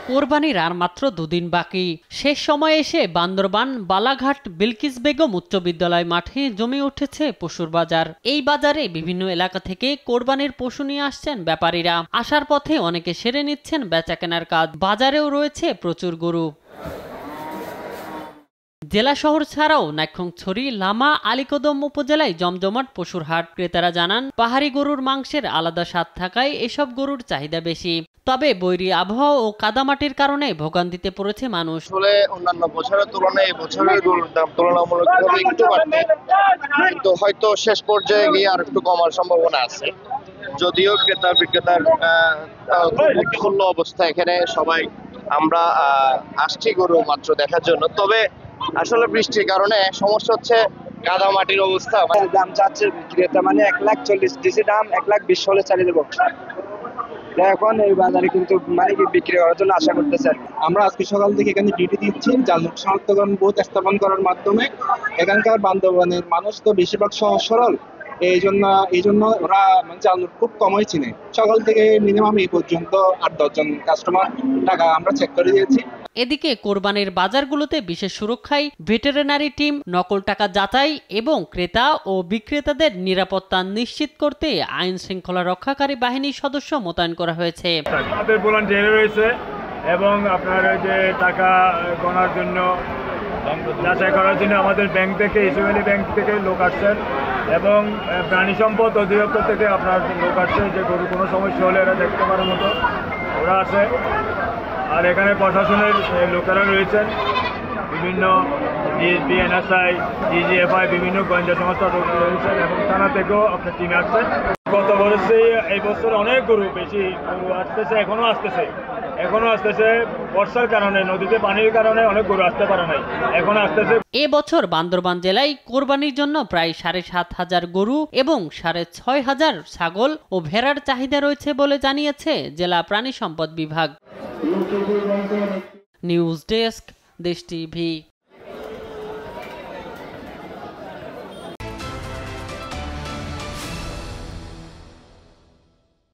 কোরবানির আর মাত্র দুদিন বাকি। শেষ সময়ে এসে বান্দরবান বালাঘাট বিলকিস বেগম উচ্চ বিদ্যালয় মাঠে জমে উঠেছে পশুর বাজার। এই বাজারে বিভিন্ন এলাকা থেকে কোরবানির পশু নিয়ে আসছেন ব্যাপারীরা। আসার পথে অনেকে সেরে নিচ্ছেন বেচাকেনার কাজ। বাজারেও রয়েছে প্রচুর গরু। জেলা শহর ছাড়াও নাইক্ষ্যংছড়ি, লামা, আলীকদম উপজেলায় জমজমাট পশুর হাট। ক্রেতারা জানান, পাহাড়ি গরুর মাংসের আলাদা স্বাদ থাকায় এসব গরুর চাহিদা বেশি। তবে বৈরী আবহাওয়া ও কাদামাটির কারণে ভোগান্তিতে পড়েছে মানুষ। আসলে অন্যান্য বছরের তুলনায় এই বছরের গরুর দাম তুলনামূলকভাবে একটু বাড়বে, কিন্তু হয়তো শেষ পর্যায়ে গিয়ে আর একটু কমার সম্ভাবনা আছে। যদিও ক্রেতা বিক্রেতার উৎফুল্ল অবস্থা, এখানে সবাই আমরা আসছি গরু মাত্র দেখার জন্য। তবে আসলে বৃষ্টির কারণে সমস্যা হচ্ছে কাদা মাটির অবস্থা। দাম চাচ্ছে ক্রেতা মানে 1,40,000 ডিসি দাম 1,20,000 হলে চালিয়ে দেবো। এখন এই বাজারে কিন্তু মানে কি বিক্রি করার জন্য আশা করতেছে। আমরা আজকে সকাল থেকে এখানে ডিউটি দিচ্ছি জালমুখ শনাক্তকরণ বুথ স্থাপন করার মাধ্যমে। এখানকার বান্দরবানের মানুষ তো বেশিরভাগ সহজ সরল, এই জন্য ওরা মানে জালমুখ খুব কমই চিনে। সকাল থেকে মিনিমাম এই পর্যন্ত 8-10 জন কাস্টমার টাকা আমরা চেক করে দিয়েছি। এদিকে কোরবানির বাজারগুলোতে বিশেষ সুরক্ষায় ভেটেরিনারি টিম, নকল টাকা যাচাই এবং ক্রেতা ও বিক্রেতাদের নিরাপত্তা নিশ্চিত করতে আইন শৃঙ্খলা রক্ষাকারী বাহিনীর সদস্য মোতায়েন করা হয়েছে। আমাদের ভলান্টিয়ার রয়েছে এবং আপনার যে টাকা গণার জন্য, যাচাই করার জন্য আমাদের ব্যাংক থেকে, ইসলামী ব্যাংক থেকে লোক আসছেন এবং প্রাণী সম্পদ অধিদপ্তর থেকে আপনার লোক আসছে, যে গরু কোনো সমস্যা হলে এরা দেখতে পারার মতো ওরা আছে। আর এখানে প্রশাসনের লোকেরা রয়েছেন, বিভিন্ন ডিএসপি, এনএসআই, ডিজিএফআই, বিভিন্ন গোয়েন্দা সংস্থা রয়েছেন এবং থানা থেকেও আপনার টিম আসছেন। গত বছর এই বছর অনেক গরু, বেশি গরু আসতেছে, এখনো আসতেছে। বর্ষার কারণে, নদীতে পানির কারণে অনেক গরু আসতে পারে নাই, এখন আসতেছে। এবছর বান্দরবান জেলায় কোরবানির জন্য প্রায় 7,500 গরু এবং 6,500 ছাগল ও ভেড়ার চাহিদা রয়েছে বলে জানিয়েছে জেলা প্রাণী সম্পদ বিভাগ। নিউজ ডেস্ক, দেশ টিভি।